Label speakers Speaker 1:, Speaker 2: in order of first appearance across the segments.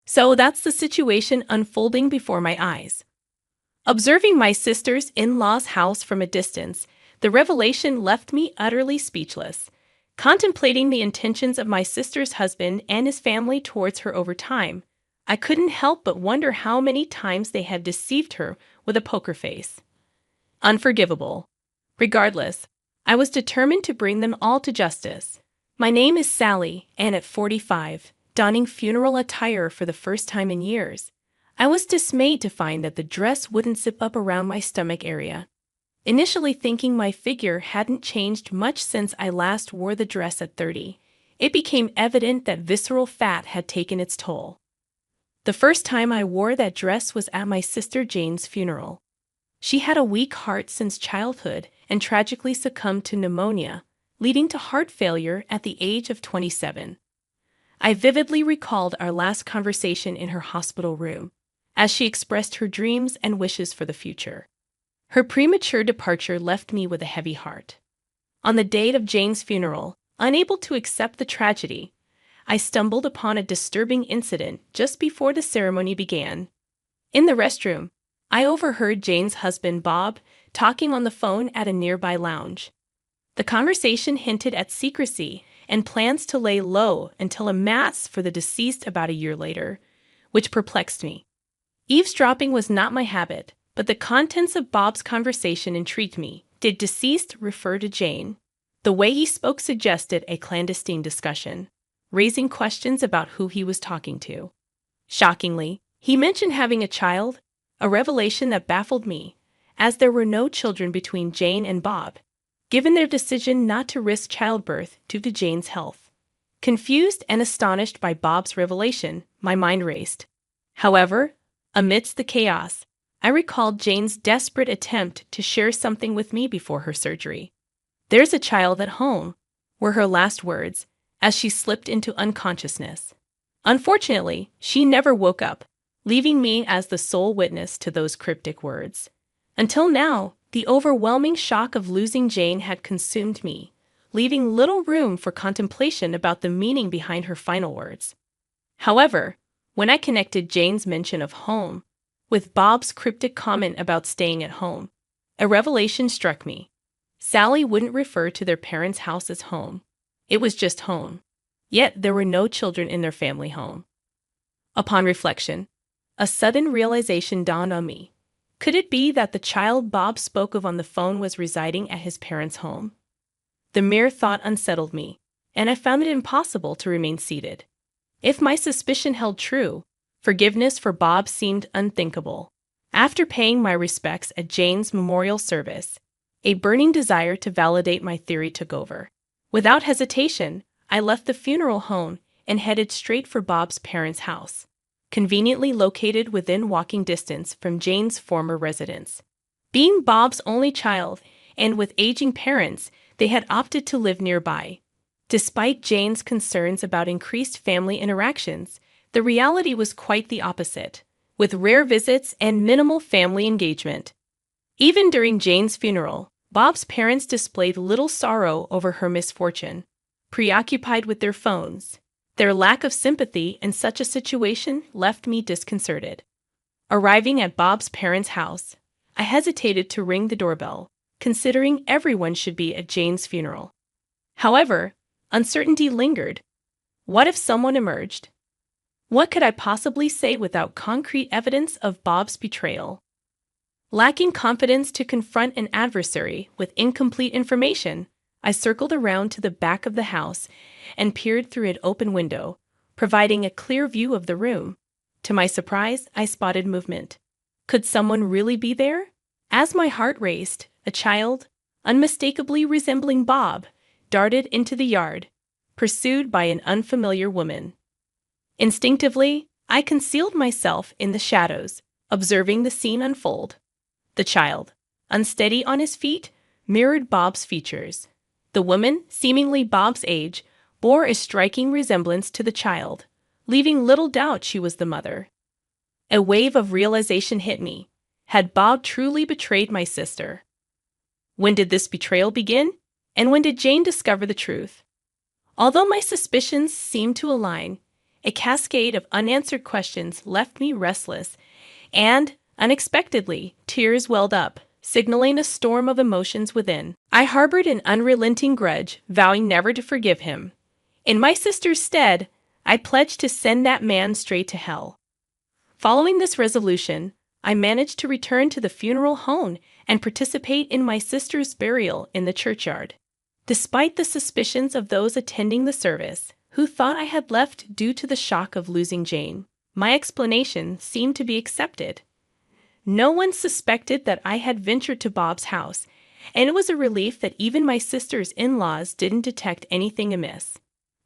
Speaker 1: So that's the situation unfolding before my eyes. Observing my sister's in-law's house from a distance, the revelation left me utterly speechless. Contemplating the intentions of my sister's husband and his family towards her over time, I couldn't help but wonder how many times they had deceived her with a poker face. Unforgivable. Regardless, I was determined to bring them all to justice. My name is Sally, and at 45, donning funeral attire for the first time in years, I was dismayed to find that the dress wouldn't zip up around my stomach area. Initially thinking my figure hadn't changed much since I last wore the dress at 30, it became evident that visceral fat had taken its toll. The first time I wore that dress was at my sister Jane's funeral. She had a weak heart since childhood and tragically succumbed to pneumonia, leading to heart failure at the age of 27. I vividly recalled our last conversation in her hospital room, as she expressed her dreams and wishes for the future. Her premature departure left me with a heavy heart. On the date of Jane's funeral, unable to accept the tragedy, I stumbled upon a disturbing incident just before the ceremony began. In the restroom, I overheard Jane's husband, Bob, talking on the phone at a nearby lounge. The conversation hinted at secrecy and plans to lay low until a mass for the deceased about a year later, which perplexed me. Eavesdropping was not my habit, but the contents of Bob's conversation intrigued me. Did deceased refer to Jane? The way he spoke suggested a clandestine discussion, raising questions about who he was talking to. Shockingly, he mentioned having a child, a revelation that baffled me, as there were no children between Jane and Bob, given their decision not to risk childbirth due to Jane's health. Confused and astonished by Bob's revelation, my mind raced. However, amidst the chaos, I recalled Jane's desperate attempt to share something with me before her surgery. "There's a child at home," were her last words as she slipped into unconsciousness. Unfortunately, she never woke up, leaving me as the sole witness to those cryptic words. Until now, the overwhelming shock of losing Jane had consumed me, leaving little room for contemplation about the meaning behind her final words. However, when I connected Jane's mention of home with Bob's cryptic comment about staying at home, a revelation struck me. Sally wouldn't refer to their parents' house as home. It was just home. Yet there were no children in their family home. Upon reflection, a sudden realization dawned on me. Could it be that the child Bob spoke of on the phone was residing at his parents' home? The mere thought unsettled me, and I found it impossible to remain seated. If my suspicion held true, forgiveness for Bob seemed unthinkable. After paying my respects at Jane's memorial service, a burning desire to validate my theory took over. Without hesitation, I left the funeral home and headed straight for Bob's parents' house, conveniently located within walking distance from Jane's former residence. Being Bob's only child, and with aging parents, they had opted to live nearby. Despite Jane's concerns about increased family interactions, the reality was quite the opposite, with rare visits and minimal family engagement. Even during Jane's funeral, Bob's parents displayed little sorrow over her misfortune, preoccupied with their phones. Their lack of sympathy in such a situation left me disconcerted. Arriving at Bob's parents' house, I hesitated to ring the doorbell, considering everyone should be at Jane's funeral. However, uncertainty lingered. What if someone emerged? What could I possibly say without concrete evidence of Bob's betrayal? Lacking confidence to confront an adversary with incomplete information, I circled around to the back of the house and peered through an open window, providing a clear view of the room. To my surprise, I spotted movement. Could someone really be there? As my heart raced, a child, unmistakably resembling Bob, darted into the yard, pursued by an unfamiliar woman. Instinctively, I concealed myself in the shadows, observing the scene unfold. The child, unsteady on his feet, mirrored Bob's features. The woman, seemingly Bob's age, bore a striking resemblance to the child, leaving little doubt she was the mother. A wave of realization hit me. Had Bob truly betrayed my sister? When did this betrayal begin? And when did Jane discover the truth? Although my suspicions seemed to align, A cascade of unanswered questions left me restless, and, unexpectedly, tears welled up, signaling a storm of emotions within. I harbored an unrelenting grudge, vowing never to forgive him. In my sister's stead, I pledged to send that man straight to hell. Following this resolution, I managed to return to the funeral home and participate in my sister's burial in the churchyard. Despite the suspicions of those attending the service, who thought I had left due to the shock of losing Jane, my explanation seemed to be accepted. No one suspected that I had ventured to Bob's house, and it was a relief that even my sister's in-laws didn't detect anything amiss.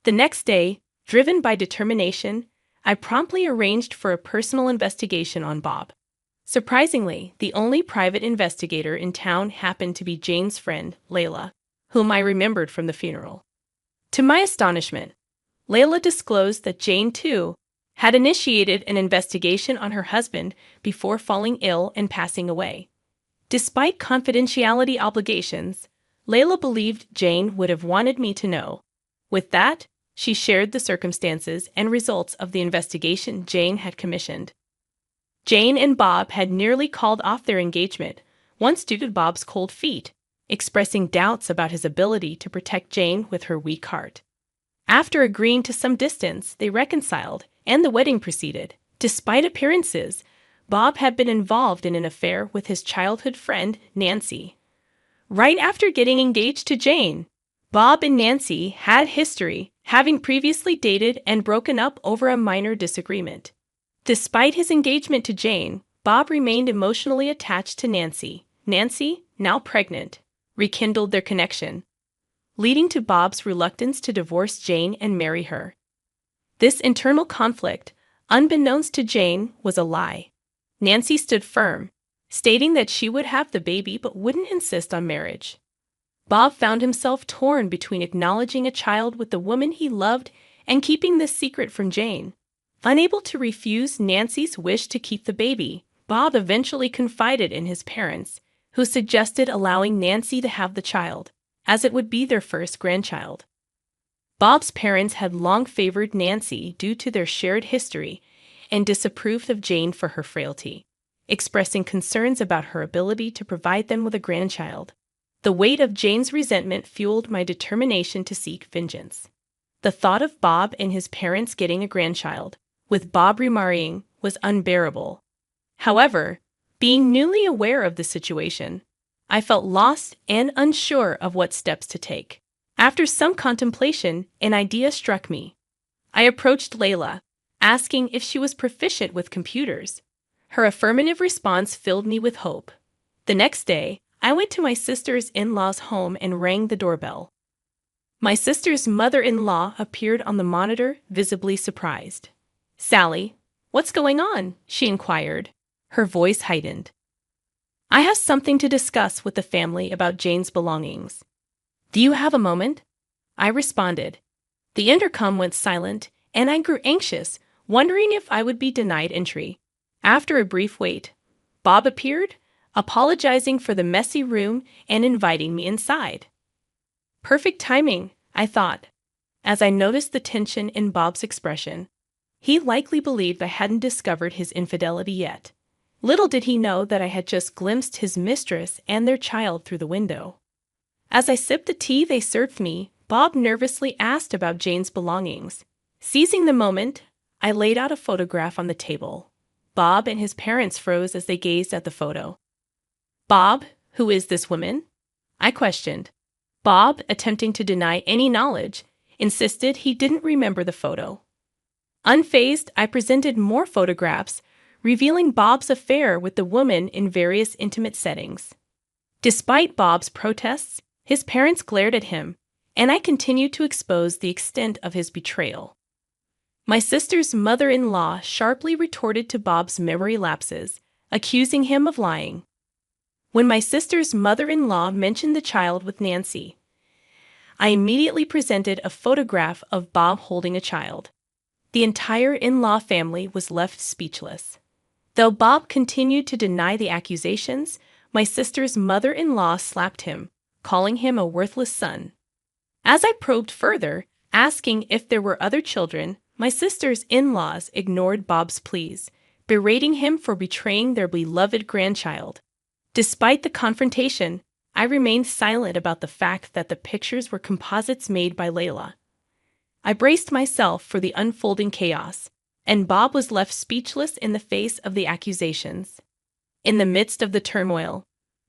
Speaker 1: The next day, driven by determination, I promptly arranged for a personal investigation on Bob. Surprisingly, the only private investigator in town happened to be Jane's friend, Layla, whom I remembered from the funeral. To my astonishment, Layla disclosed that Jane, too, had initiated an investigation on her husband before falling ill and passing away. Despite confidentiality obligations, Layla believed Jane would have wanted me to know. With that, she shared the circumstances and results of the investigation Jane had commissioned. Jane and Bob had nearly called off their engagement, once due to Bob's cold feet, expressing doubts about his ability to protect Jane with her weak heart. After agreeing to some distance, they reconciled, and the wedding proceeded. Despite appearances, Bob had been involved in an affair with his childhood friend, Nancy. Right after getting engaged to Jane, Bob and Nancy had history, having previously dated and broken up over a minor disagreement. Despite his engagement to Jane, Bob remained emotionally attached to Nancy. Nancy, now pregnant, rekindled their connection, leading to Bob's reluctance to divorce Jane and marry her. This internal conflict, unbeknownst to Jane, was a lie. Nancy stood firm, stating that she would have the baby but wouldn't insist on marriage. Bob found himself torn between acknowledging a child with the woman he loved and keeping this secret from Jane. Unable to refuse Nancy's wish to keep the baby, Bob eventually confided in his parents, who suggested allowing Nancy to have the child, as it would be their first grandchild. Bob's parents had long favored Nancy due to their shared history and disapproved of Jane for her frailty, expressing concerns about her ability to provide them with a grandchild. The weight of Jane's resentment fueled my determination to seek vengeance. The thought of Bob and his parents getting a grandchild, with Bob remarrying, was unbearable. However, being newly aware of the situation, I felt lost and unsure of what steps to take. After some contemplation, an idea struck me. I approached Layla, asking if she was proficient with computers. Her affirmative response filled me with hope. The next day, I went to my sister's in-law's home and rang the doorbell. My sister's mother-in-law appeared on the monitor, visibly surprised. "Sally, what's going on?" she inquired, her voice heightened. "I have something to discuss with the family about Jane's belongings. Do you have a moment?" I responded. The intercom went silent, and I grew anxious, wondering if I would be denied entry. After a brief wait, Bob appeared, apologizing for the messy room and inviting me inside. Perfect timing, I thought, as I noticed the tension in Bob's expression. He likely believed I hadn't discovered his infidelity yet. Little did he know that I had just glimpsed his mistress and their child through the window. As I sipped the tea they served me, Bob nervously asked about Jane's belongings. Seizing the moment, I laid out a photograph on the table. Bob and his parents froze as they gazed at the photo. "Bob, who is this woman?" I questioned. Bob, attempting to deny any knowledge, insisted he didn't remember the photo. Unfazed, I presented more photographs, revealing Bob's affair with the woman in various intimate settings. Despite Bob's protests, his parents glared at him, and I continued to expose the extent of his betrayal. My sister's mother-in-law sharply retorted to Bob's memory lapses, accusing him of lying. When my sister's mother-in-law mentioned the child with Nancy, I immediately presented a photograph of Bob holding a child. The entire in-law family was left speechless. Though Bob continued to deny the accusations, my sister's mother-in-law slapped him, calling him a worthless son. As I probed further, asking if there were other children, My sister's in-laws ignored Bob's pleas, berating him for betraying their beloved grandchild. Despite the confrontation, I remained silent about the fact that the pictures were composites made by Layla. I braced myself for the unfolding chaos, and Bob was left speechless in the face of the accusations. In the midst of the turmoil,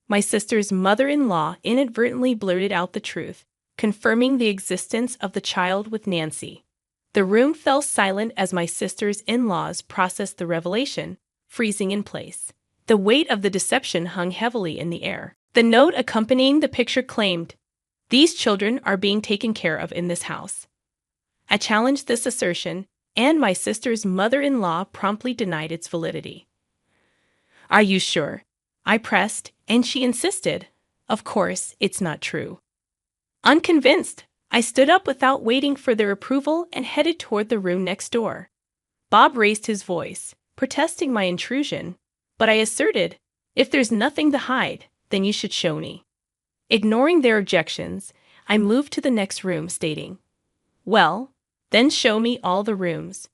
Speaker 1: my sister's mother-in-law inadvertently blurted out the truth, confirming the existence of the child with Nancy. The room fell silent as my sister's in-laws processed the revelation, freezing in place. The weight of the deception hung heavily in the air. The note accompanying the picture claimed, "These children are being taken care of in this house." I challenged this assertion, and my sister's mother-in-law promptly denied its validity. "Are you sure?" I pressed, and she insisted, "Of course, it's not true." Unconvinced, I stood up without waiting for their approval and headed toward the room next door. Bob raised his voice, protesting my intrusion, but I asserted, "If there's nothing to hide, then you should show me." Ignoring their objections, I moved to the next room, stating, "Well, then show me all the rooms."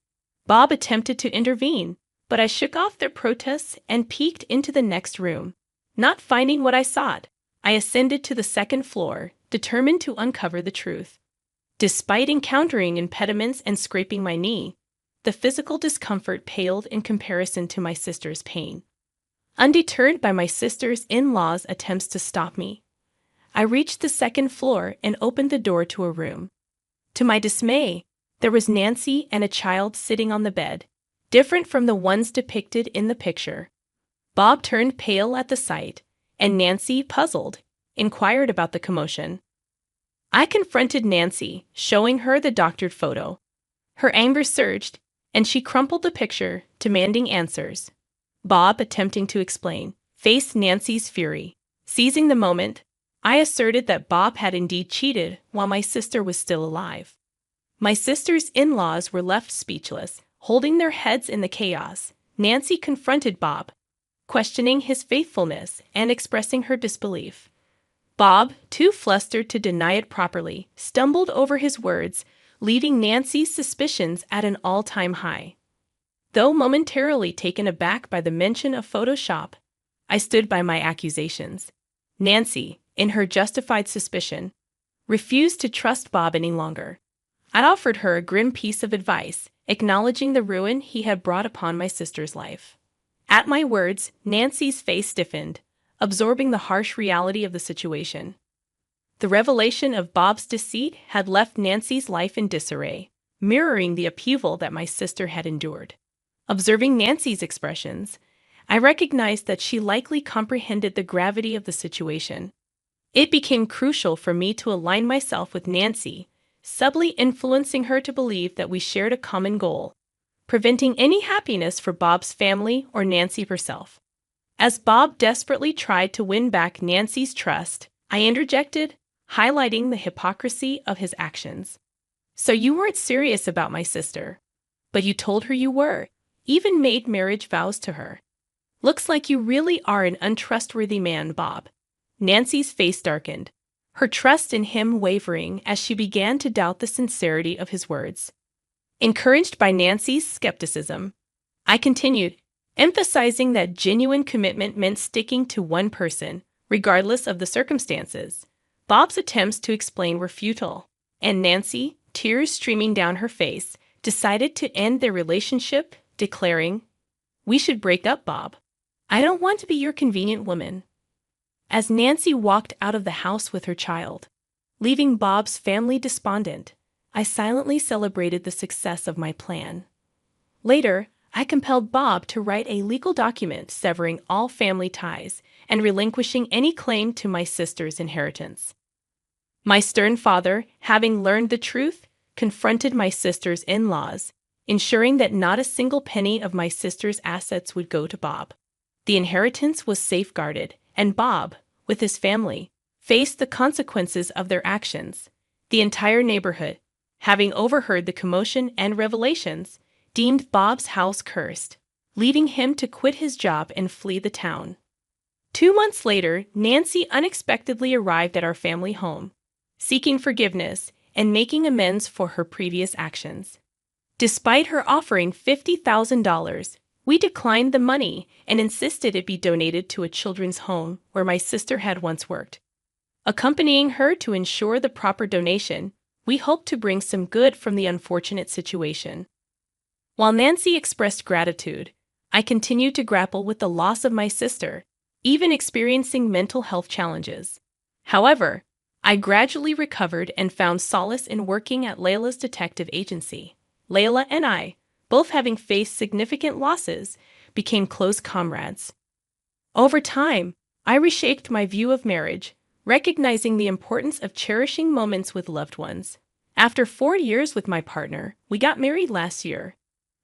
Speaker 1: Bob attempted to intervene, but I shook off their protests and peeked into the next room. Not finding what I sought, I ascended to the second floor, determined to uncover the truth. Despite encountering impediments and scraping my knee, the physical discomfort paled in comparison to my sister's pain. Undeterred by my sister's in-laws' attempts to stop me, I reached the second floor and opened the door to a room. To my dismay, there was Nancy and a child sitting on the bed, different from the ones depicted in the picture. Bob turned pale at the sight, and Nancy, puzzled, inquired about the commotion. I confronted Nancy, showing her the doctored photo. Her anger surged, and she crumpled the picture, demanding answers. Bob, attempting to explain, faced Nancy's fury. Seizing the moment, I asserted that Bob had indeed cheated while my sister was still alive. My sister's in-laws were left speechless, holding their heads in the chaos. Nancy confronted Bob, questioning his faithfulness and expressing her disbelief. Bob, too flustered to deny it properly, stumbled over his words, leaving Nancy's suspicions at an all-time high. Though momentarily taken aback by the mention of Photoshop, I stood by my accusations. Nancy, in her justified suspicion, refused to trust Bob any longer. I offered her a grim piece of advice, acknowledging the ruin he had brought upon my sister's life. At my words, Nancy's face stiffened, absorbing the harsh reality of the situation. The revelation of Bob's deceit had left Nancy's life in disarray, mirroring the upheaval that my sister had endured. Observing Nancy's expressions, I recognized that she likely comprehended the gravity of the situation. It became crucial for me to align myself with Nancy, subtly influencing her to believe that we shared a common goal, preventing any happiness for Bob's family or Nancy herself. As Bob desperately tried to win back Nancy's trust, I interjected, highlighting the hypocrisy of his actions. "So you weren't serious about my sister, but you told her you were, even made marriage vows to her. Looks like you really are an untrustworthy man, Bob." Nancy's face darkened, her trust in him wavering as she began to doubt the sincerity of his words. Encouraged by Nancy's skepticism, I continued, emphasizing that genuine commitment meant sticking to one person, regardless of the circumstances. Bob's attempts to explain were futile, and Nancy, tears streaming down her face, decided to end their relationship, declaring, "We should break up, Bob. I don't want to be your convenient woman." As Nancy walked out of the house with her child, leaving Bob's family despondent, I silently celebrated the success of my plan. Later, I compelled Bob to write a legal document severing all family ties and relinquishing any claim to my sister's inheritance. My stern father, having learned the truth, confronted my sister's in-laws, ensuring that not a single penny of my sister's assets would go to Bob. The inheritance was safeguarded, and Bob, with his family, faced the consequences of their actions. The entire neighborhood, having overheard the commotion and revelations, deemed Bob's house cursed, leading him to quit his job and flee the town. 2 months later, Nancy unexpectedly arrived at our family home, seeking forgiveness and making amends for her previous actions. Despite her offering $50,000, we declined the money and insisted it be donated to a children's home where my sister had once worked. Accompanying her to ensure the proper donation, we hoped to bring some good from the unfortunate situation. While Nancy expressed gratitude, I continued to grapple with the loss of my sister, even experiencing mental health challenges. However, I gradually recovered and found solace in working at Layla's detective agency. Layla and I, both having faced significant losses, became close comrades. Over time, I reshaped my view of marriage, recognizing the importance of cherishing moments with loved ones. After 4 years with my partner, we got married last year.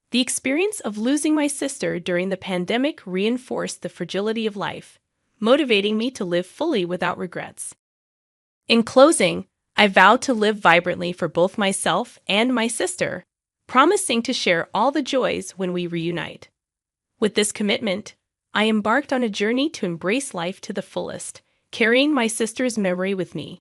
Speaker 1: The experience of losing my sister during the pandemic reinforced the fragility of life, motivating me to live fully without regrets. In closing, I vow to live vibrantly for both myself and my sister, promising to share all the joys when we reunite. With this commitment, I embarked on a journey to embrace life to the fullest, carrying my sister's memory with me.